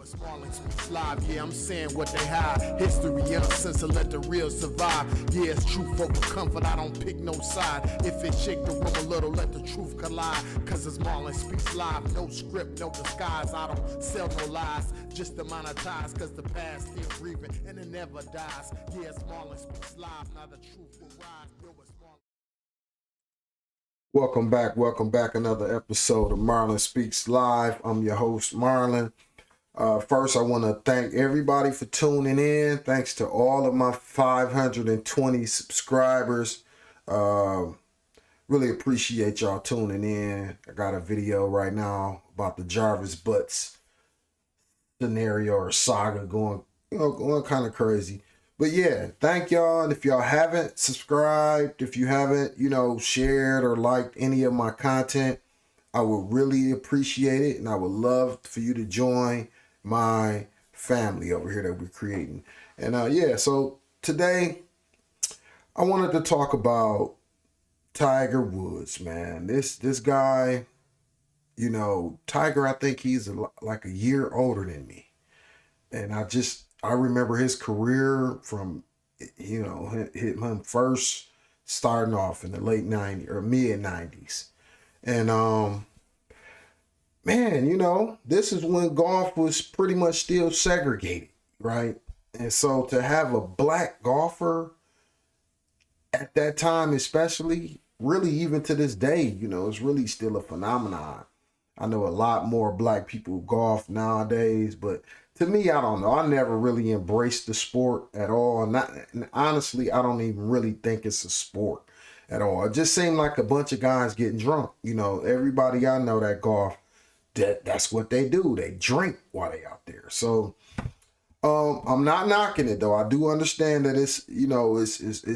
It's Marlon Speaks Live, yeah, I'm saying what they hide. History uncensored, let the real survive. Yeah, it's truth over comfort, I don't pick no side. If it shake the room a little, let the truth collide. Cause it's Marlon Speaks Live, no script, no disguise. I don't sell no lies, just to monetize. Cause the past still breathing and it never dies. Yeah, it's Marlon Speaks Live, now the truth will rise. Yo, it's Marlon. Welcome back. Another episode of Marlon Speaks Live. I'm your host, Marlon. First, I want to thank everybody for tuning in. Thanks to all of my 520 subscribers. Really appreciate y'all tuning in. I got a video right now about the Jarvis Butts scenario or saga going kind of crazy. But yeah, thank y'all. And if y'all haven't subscribed, if you haven't, shared or liked any of my content, I would really appreciate it. And I would love for you to join my family over here that we're creating. And so today I wanted to talk about Tiger Woods, man. This guy, Tiger, I think he's like a year older than me. And I remember his career from, him first starting off in the late 90s or mid 90s. And, man, this is when golf was pretty much still segregated, right? And so to have a black golfer at that time, especially, really even to this day, it's really still a phenomenon. I know a lot more black people golf nowadays, but to me, I don't know. I never really embraced the sport at all. And honestly, I don't even really think it's a sport at all. It just seemed like a bunch of guys getting drunk. Everybody I know that golf, that's what they do. They drink while they out there. So I'm not knocking it though. I do understand that it's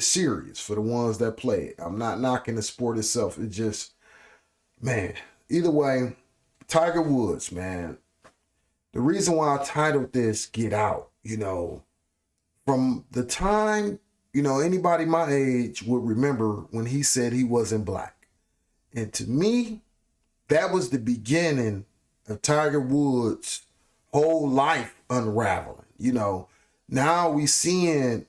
serious for the ones that play it. I'm not knocking the sport itself. It's just, man, either way, Tiger Woods, man. The reason why I titled this Get Out, from the time, anybody my age would remember when he said he wasn't black. And to me, that was the beginning of Tiger Woods' whole life unraveling. Now he's seeing,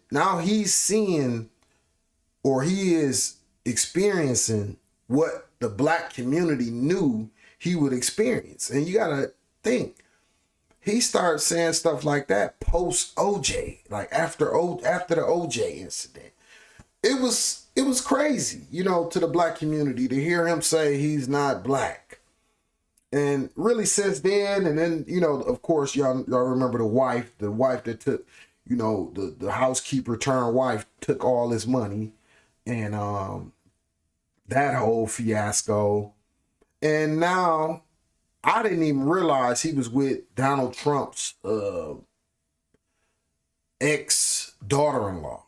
or he is experiencing what the black community knew he would experience. And you got to think, he started saying stuff like that post OJ, like after the OJ incident. It was crazy, to the black community to hear him say he's not black. And really since then, and then, of course, y'all remember the wife that took, the housekeeper turned wife took all his money, and that whole fiasco. And now I didn't even realize he was with Donald Trump's ex-daughter-in-law.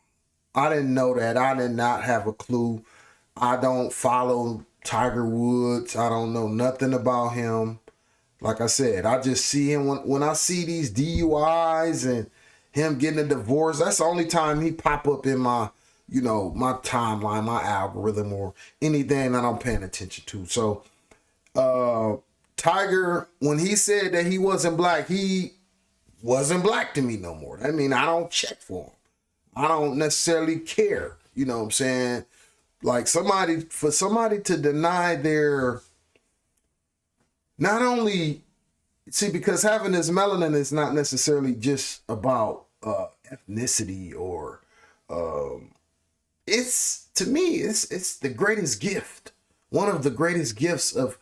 I didn't know that. I did not have a clue. I don't follow Tiger Woods. I don't know nothing about him. Like I said, I just see him when I see these DUIs and him getting a divorce. That's the only time he pop up in my, my timeline, my algorithm, or anything that I'm paying attention to. So, Tiger, when he said that he wasn't black, he wasn't black to me no more. I mean, I don't check for him. I don't necessarily care. You know what I'm saying? Like for somebody to deny their, not only, see, because having this melanin is not necessarily just about ethnicity or, to me, it's the greatest gift. One of the greatest gifts of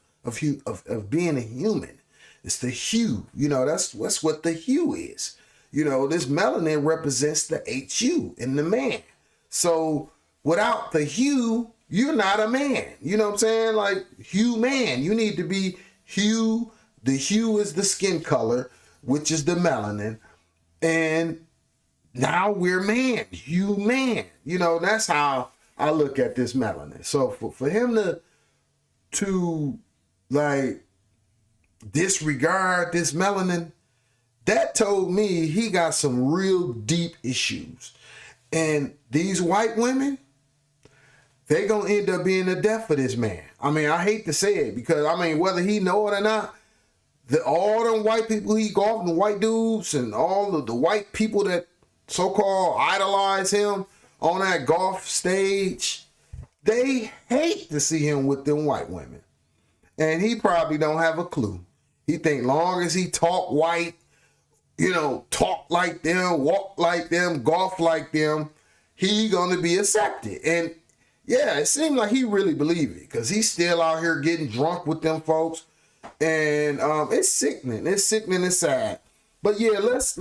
being a human. It's the hue. That's what the hue is. This melanin represents the HU in the man. So without the hue, you're not a man. You know what I'm saying? Like hue man. You need to be hue. The hue is the skin color, which is the melanin. And now we're man. Hue man. That's how I look at this melanin. So for him to like disregard this melanin, that told me he got some real deep issues. And these white women, they gonna end up being the death of this man. I mean, I hate to say it because, whether he know it or not, all them white people he golfed, the white dudes and all of the white people that so-called idolize him on that golf stage, they hate to see him with them white women. And he probably don't have a clue. He think long as he talk white, talk like them, walk like them, golf like them, he gonna be accepted. And yeah, it seemed like he really believed it, because he's still out here getting drunk with them folks. And it's sickening. It's sickening and sad. But yeah, let's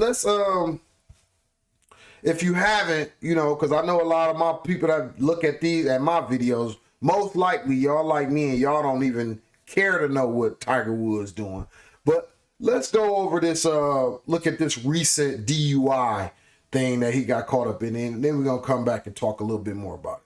if you haven't, because I know a lot of my people that look at my videos, most likely y'all like me and y'all don't even care to know what Tiger Woods doing. But let's go over this, look at this recent DUI thing that he got caught up in, and then we're going to come back and talk a little bit more about it.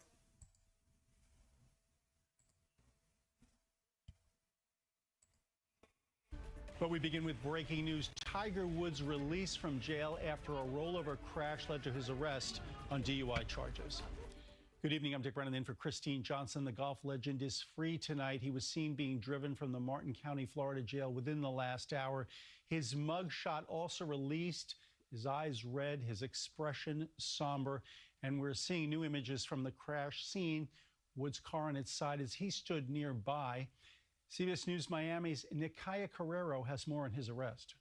But we begin with breaking news. Tiger Woods released from jail after a rollover crash led to his arrest on DUI charges. Good evening. I'm Dick Brennan in for Christine Johnson. The golf legend is free tonight. He was seen being driven from the Martin County, Florida jail within the last hour. His mugshot also released. His eyes red, his expression somber. And we're seeing new images from the crash scene. Woods' car on its side as he stood nearby. CBS News Miami's Nikaya Carrero has more on his arrest.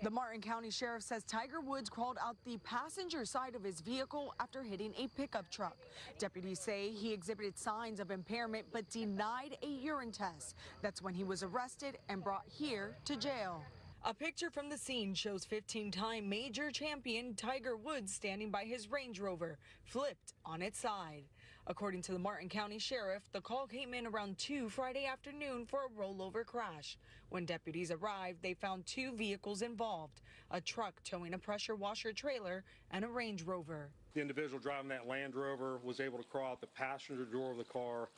The Martin County Sheriff says Tiger Woods crawled out the passenger side of his vehicle after hitting a pickup truck. Deputies say he exhibited signs of impairment but denied a urine test. That's when he was arrested and brought here to jail. A picture from the scene shows 15-time major champion Tiger Woods standing by his Range Rover, flipped on its side. According to the Martin County Sheriff, the call came in around 2 Friday afternoon for a rollover crash. When deputies arrived, they found 2 vehicles involved, a truck towing a pressure washer trailer and a Range Rover. The individual driving that Land Rover was able to crawl out the passenger door of the car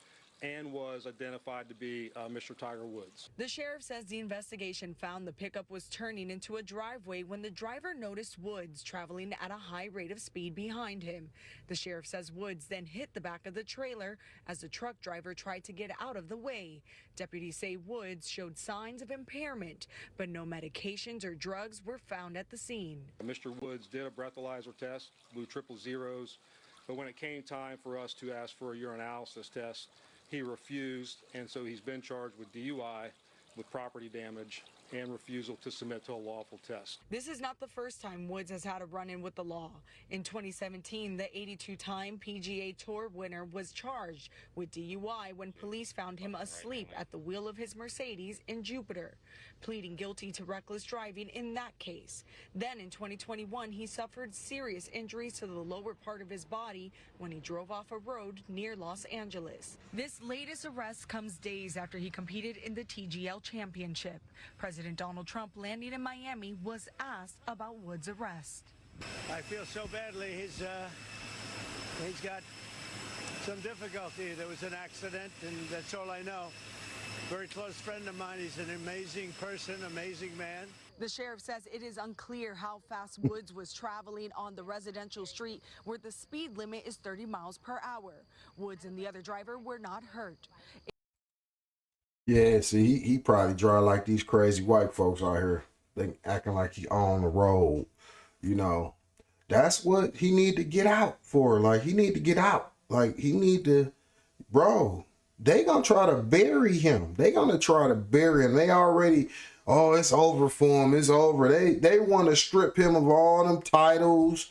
and was identified to be Mr. Tiger Woods. The sheriff says the investigation found the pickup was turning into a driveway when the driver noticed Woods traveling at a high rate of speed behind him. The sheriff says Woods then hit the back of the trailer as the truck driver tried to get out of the way. Deputies say Woods showed signs of impairment, but no medications or drugs were found at the scene. Mr. Woods did a breathalyzer test, blew triple zeros, but when it came time for us to ask for a urinalysis test, he refused, and so he's been charged with DUI, with property damage, and refusal to submit to a lawful test. This is not the first time Woods has had a run-in with the law. In 2017, the 82-time PGA Tour winner was charged with DUI when police found him asleep at the wheel of his Mercedes in Jupiter, pleading guilty to reckless driving in that case. Then in 2021, he suffered serious injuries to the lower part of his body when he drove off a road near Los Angeles. This latest arrest comes days after he competed in the TGL Championship. President Donald Trump, landing in Miami, was asked about Woods' arrest. I feel so badly. He's got some difficulty. There was an accident, and that's all I know. Very close friend of mine. He's an amazing person, amazing man. The sheriff says it is unclear how fast Woods was traveling on the residential street where the speed limit is 30 miles per hour. Woods and the other driver were not hurt. Yeah, see, he probably drive like these crazy white folks out here, they acting like he on the road. That's what he need to get out for. Like, he need to get out. Like, he need to, bro, they gonna try to bury him. They gonna try to bury him. They already, it's over for him. It's over. They want to strip him of all them titles.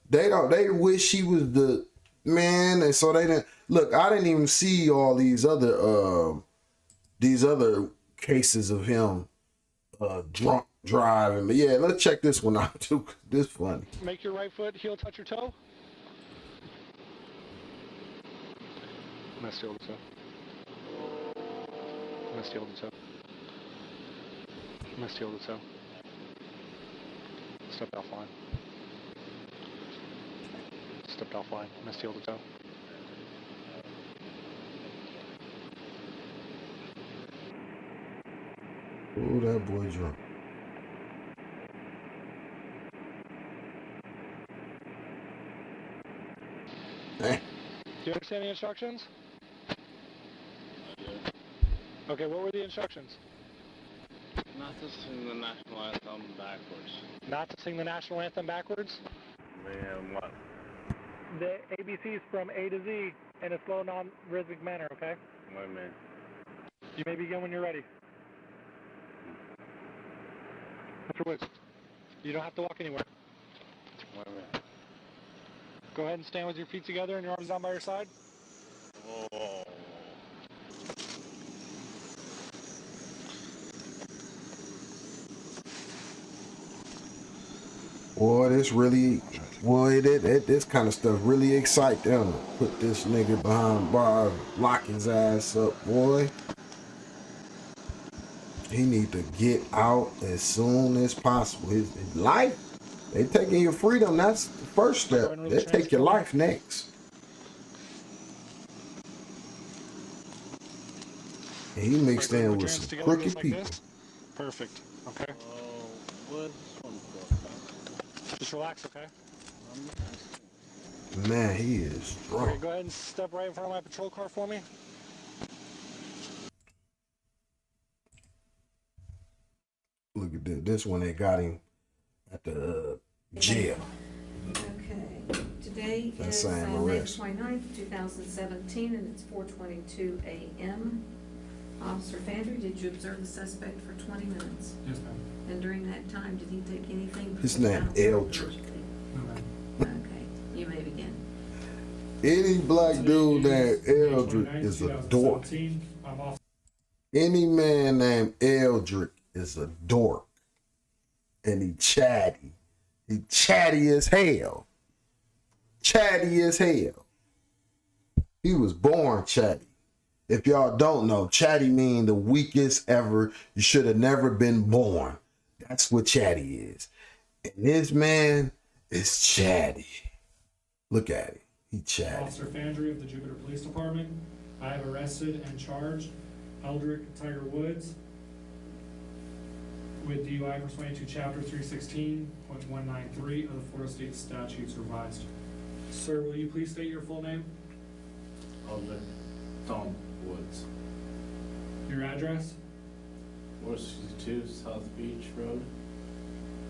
They wish he was the man. And so they didn't, look, I didn't even see all these other cases of him drunk driving. But yeah, let's check this one out too. This funny. Make your right foot heel touch your toe. Mass heel to toe. Mass heel to toe. Mass heel to toe. Step off line. Stepped off line. Mass heel to toe. Ooh, that boy drunk. Do you understand the instructions? Okay, what were the instructions? Not to sing the national anthem backwards. Not to sing the national anthem backwards? Man, what? The ABCs from A to Z in a slow, non-rhythmic manner, okay? Wait a minute. You may begin when you're ready. Mr. Woods, you don't have to walk anywhere. Wait a minute. Go ahead and stand with your feet together and your arms down by your side. Oh. Boy, this kind of stuff really excite them. Put this nigga behind bars, lock his ass up, boy. He need to get out as soon as possible. His life, they taking your freedom. That's the first step. They take your life next. And he mixed in with some crooked people. Perfect. Okay. What's this one for? Just relax, okay? Man, he is Okay, drunk. go ahead and step right in front of my patrol car for me. Look at this. This one they got him at the jail. Okay, today That's is Sam May arrest. 29th, 2017, and it's 4:22 a.m. Officer Fandry, did you observe the suspect for 20 minutes? Yes, ma'am. And during that time, did he take anything? His name Eldrick. No, ma'am. Okay, you may begin. Any black Today dude is named May Eldrick 29th, is a dork. 2017. I'm off. Any man named Eldrick is a dork. And he chatty. He chatty as hell. Chatty as hell. He was born chatty. If y'all don't know, chatty mean the weakest ever. You should have never been born. That's what chatty is. And this man is chatty. Look at it. He chatty. Officer Fandry of the Jupiter Police Department. I have arrested and charged Eldrick Tiger Woods with DUI pursuant to Chapter 316.193 of the Florida State Statutes Revised. Sir, will you please state your full name, Eldrick Tom Woods. your address, 462 South Beach Road,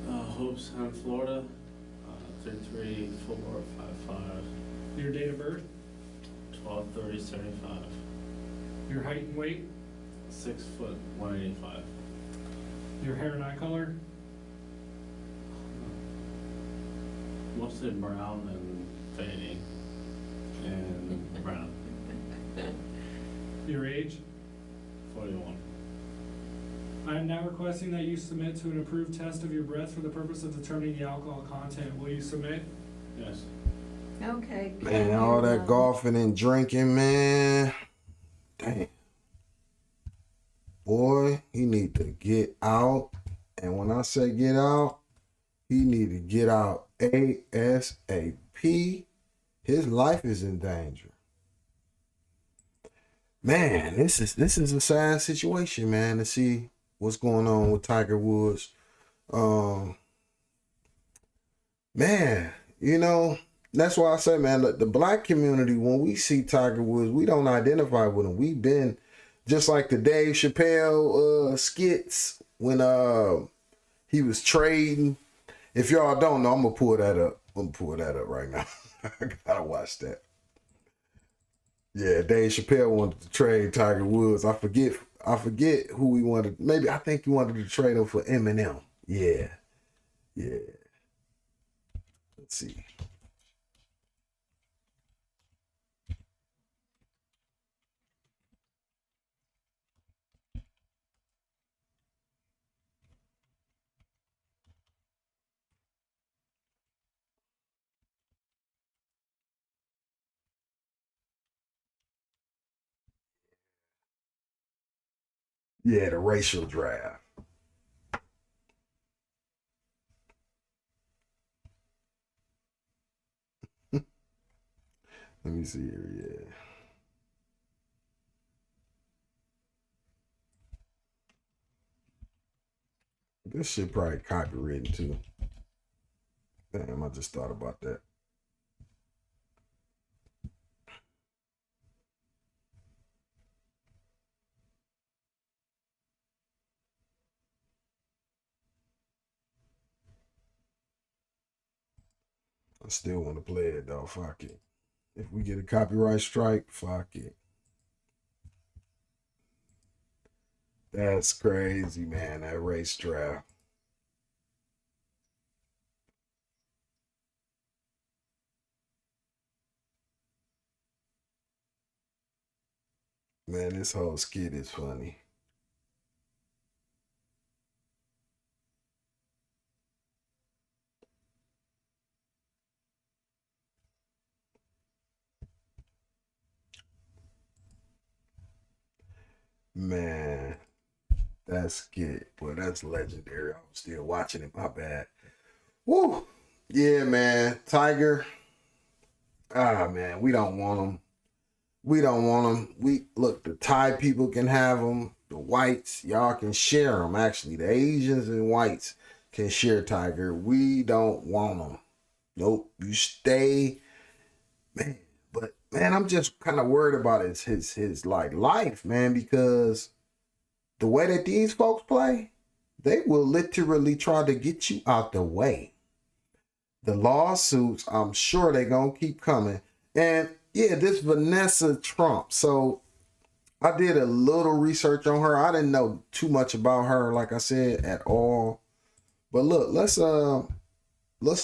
Hope Sound, Florida, 33455, your date of birth, 12/30/75, your height and weight, 6 foot 185. your hair and eye color, Mostly brown and fading, and brown. your age. 41. I am now requesting that you submit to an approved test of your breath for the purpose of determining the alcohol content. Will you submit? Yes. Okay. Man, all that golfing and drinking, man. Damn. Boy, he need to get out. And when I say get out, he need to get out ASAP. His life is in danger. Man, this is a sad situation, man, to see what's going on with Tiger Woods. Man, you know, that's why I say, man, look, the black community, when we see Tiger Woods, we don't identify with him. We've been just like the Dave Chappelle skits when he was trading. If y'all don't know, I'm gonna pull that up. I'm gonna pull that up right now. I gotta watch that. Yeah, Dave Chappelle wanted to trade Tiger Woods. I forget who he wanted. Maybe I think he wanted to trade him for Eminem. Yeah. Let's see. Yeah, the racial draft. Let me see here, yeah. This shit probably copywritten too. Damn, I just thought about that. still want to play it though. Fuck it. If we get a copyright strike, fuck it. That's crazy, man. That race draft. Man, this whole skit is funny. Man, that skit, boy, that's legendary. I'm still watching it. My bad. Woo. Yeah, man. Tiger. Ah, man, we don't want him. We don't want them. We look, the Thai people can have them. The whites, y'all can share them. Actually, the Asians and whites can share Tiger. We don't want them. Nope. You stay, man. But man, I'm just kind of worried about his like life, man, because the way that these folks play, they will literally try to get you out the way. The lawsuits, I'm sure they're gonna keep coming. And yeah, this Vanessa Trump. So I did a little research on her. I didn't know too much about her, like I said, at all. But look, let's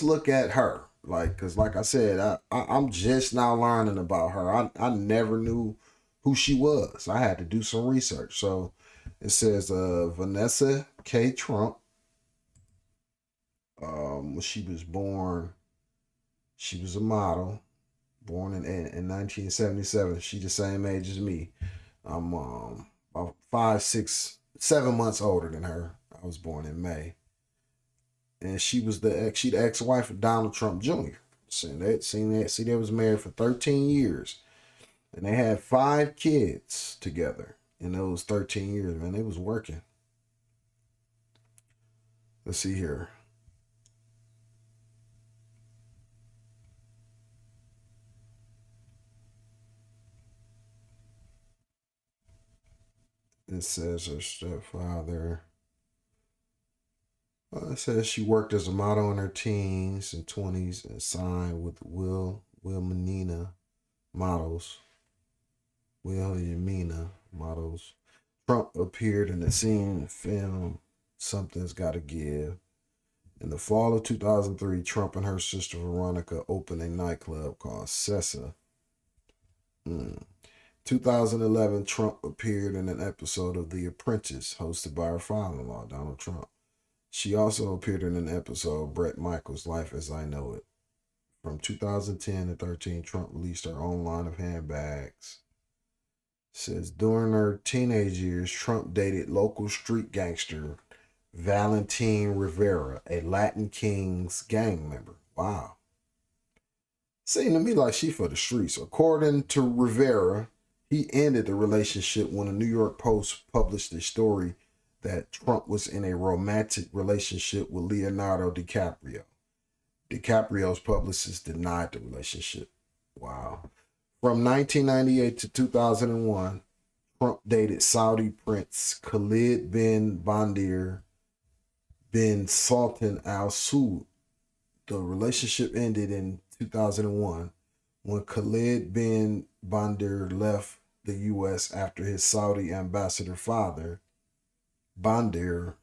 look at her. Like, cause like I said, I'm just now learning about her. I never knew who she was. I had to do some research. So it says Vanessa K. Trump. When she was born, she was a model. Born in 1977. She the same age as me. I'm about 5, 6, 7 months older than her. I was born in May. And she was the ex-wife of Donald Trump Jr. See, they was married for 13 years. And they had 5 kids together in those 13 years, man. They was working. Let's see here. It says her stepfather. It says she worked as a model in her teens and 20s and signed with Wilhelmina Models. Trump appeared in the scene film Something's Gotta Give. In the fall of 2003, Trump and her sister Veronica opened a nightclub called Sessa. 2011, Trump appeared in an episode of The Apprentice, hosted by her father-in-law, Donald Trump. She also appeared in an episode of Bret Michaels' Life as I Know It. From 2010 to 13, Trump released her own line of handbags. It says, during her teenage years, Trump dated local street gangster Valentin Rivera, a Latin Kings gang member. Wow. Seemed to me like she for the streets. According to Rivera, he ended the relationship when the New York Post published a story that Trump was in a romantic relationship with Leonardo DiCaprio. DiCaprio's publicist denied the relationship. Wow. From 1998 to 2001, Trump dated Saudi Prince Khalid bin Bandir bin Sultan Al Saud. The relationship ended in 2001 when Khalid bin Bandir left the U.S. after his Saudi ambassador father, Bandir,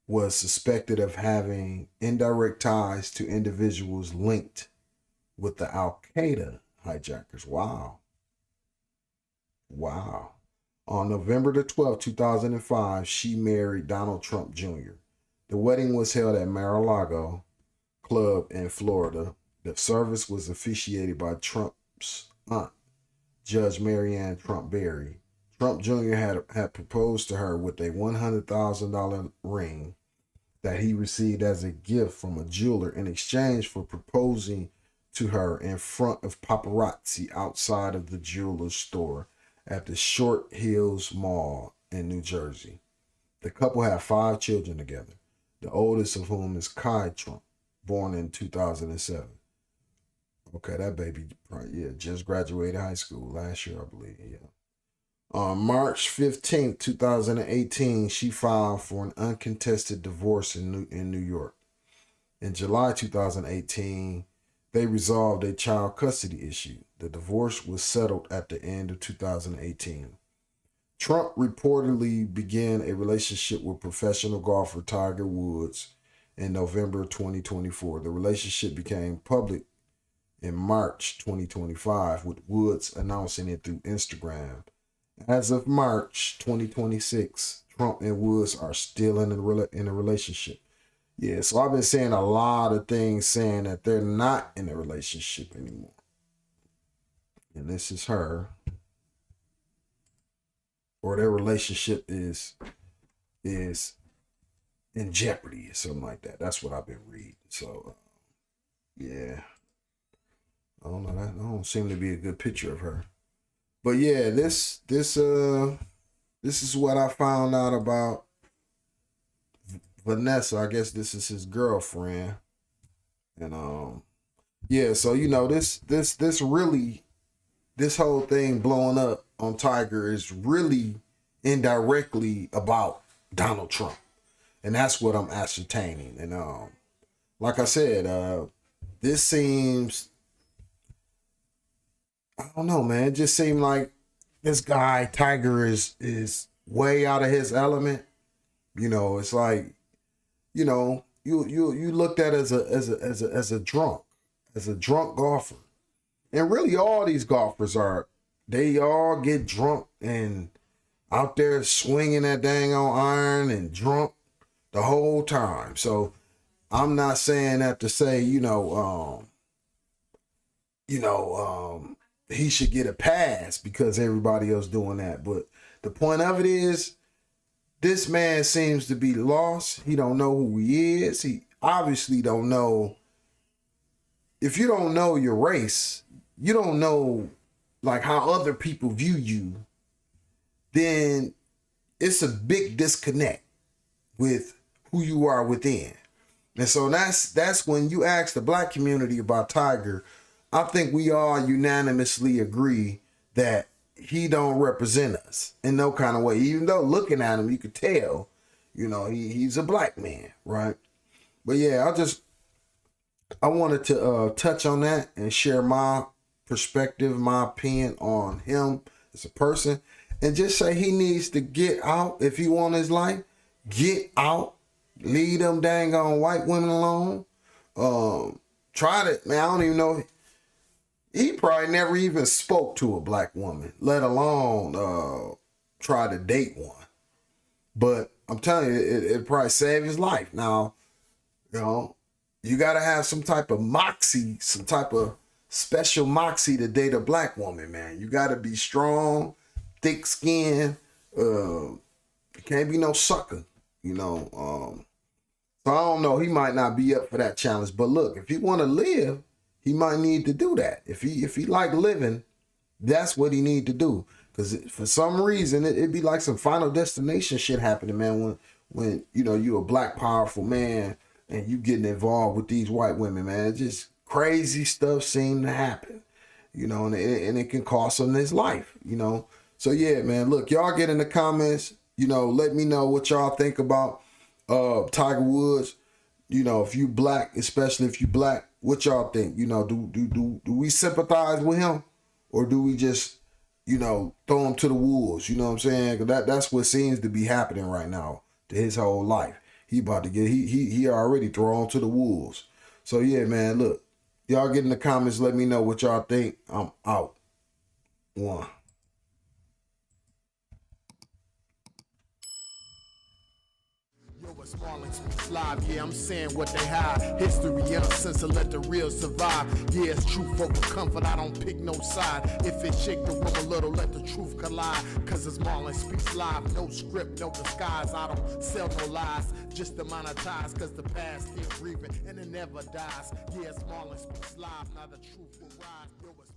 was suspected of having indirect ties to individuals linked with the Al-Qaeda hijackers. Wow. On November the 12th, 2005, she married Donald Trump Jr. The wedding was held at Mar-a-Lago Club in Florida. The service was officiated by Trump's aunt, Judge Marianne Trump Berry. Trump Jr. had proposed to her with a $100,000 ring that he received as a gift from a jeweler in exchange for proposing to her in front of paparazzi outside of the jeweler's store at the Short Hills Mall in New Jersey. The couple had 5 children together, the oldest of whom is Kai Trump, born in 2007. Okay, that baby, just graduated high school last year, I believe, On March 15th, 2018, she filed for an uncontested divorce in New York. In July 2018, they resolved a child custody issue. The divorce was settled at the end of 2018. Trump reportedly began a relationship with professional golfer Tiger Woods in November 2024. The relationship became public in March 2025, with Woods announcing it through Instagram. As of March 2026, Trump and Woods are still in a relationship. Yeah, so I've been seeing a lot of things saying that they're not in a relationship anymore. And this is her. Or their relationship is in jeopardy or something like that. That's what I've been reading. So, yeah. I don't know. That don't seem to be a good picture of her. But yeah, this is what I found out about Vanessa. I guess this is his girlfriend. And yeah, so you know, this whole thing blowing up on Tiger is really indirectly about Donald Trump. And that's what I'm ascertaining. And like I said, this seems, I don't know, man. It just seemed like this guy, Tiger, is way out of his element. You know, it's like, you know, you looked at as a drunk golfer. And really all these golfers they all get drunk and out there swinging that dang on iron and drunk the whole time. So I'm not saying that to say, he should get a pass because everybody else doing that. But the point of it is, this man seems to be lost. He don't know who he is. He obviously don't know. If you don't know your race, you don't know like how other people view you, then it's a big disconnect with who you are within. And so that's when you ask the black community about Tiger, I think we all unanimously agree that he don't represent us in no kind of way. Even though looking at him, you could tell, he's a black man, right? But yeah, I wanted to touch on that and share my perspective, my opinion on him as a person, and just say he needs to get out. If he want his life, get out, leave them dang on white women alone. Try to, man, I don't even know. He probably never even spoke to a black woman, let alone try to date one. But I'm telling you, it probably saved his life. Now, you got to have some type of moxie, some type of special moxie to date a black woman, man. You got to be strong, thick skin. You can't be no sucker, So I don't know. He might not be up for that challenge. But look, if he want to live, he might need to do that. If he like living, that's what he need to do. Because for some reason, it'd be like some Final Destination shit happening, man. When you a black powerful man and you getting involved with these white women, man. It's just crazy stuff seem to happen, and it can cost him his life, So yeah, man. Look, y'all get in the comments. Let me know what y'all think about Tiger Woods. If you black, especially if you black, what y'all think? Do we sympathize with him, or do we just, throw him to the wolves? You know what I'm saying? 'Cause that's what seems to be happening right now to his whole life. He about to get he already thrown to the wolves. So yeah, man. Look, y'all get in the comments. Let me know what y'all think. I'm out. One. Marlon speaks live, yeah, I'm saying what they hide. History uncensored, let the real survive. Yeah, it's truth over comfort, I don't pick no side. If it shake the room a little, let the truth collide. Cause it's Marlon speaks live, no script, no disguise. I don't sell no lies, just to monetize. Cause the past still breathing and it never dies. Yeah, it's Marlon speaks live, now the truth will rise. Yo, it's